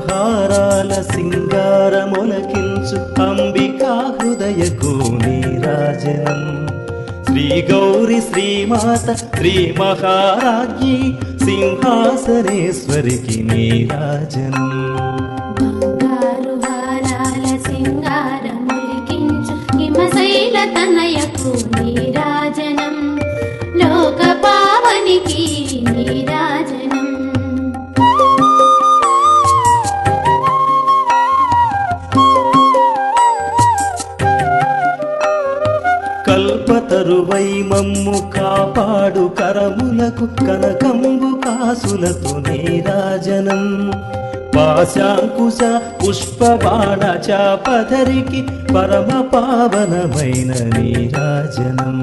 హారాల సింగారములకించు అంబికా హృదయకు నీరాజనం శ్రీ గౌరి శ్రీమాత శ్రీ మహారాజ్ఞి సింహాసనేశ్వరికి నీరాజనం బంగారు హారాల సింగారములకించు హిమశైల తనయకు నీరాజనం లోక పావనికి నీరాజనం కల్పతరువై మమ్ము కాపాడు కరములకు కనకంబు కాసులతో నీరాజనం పాశాంకుశ పుష్పబాణ చాపధరికి పరమ పావనమైన నీరాజనం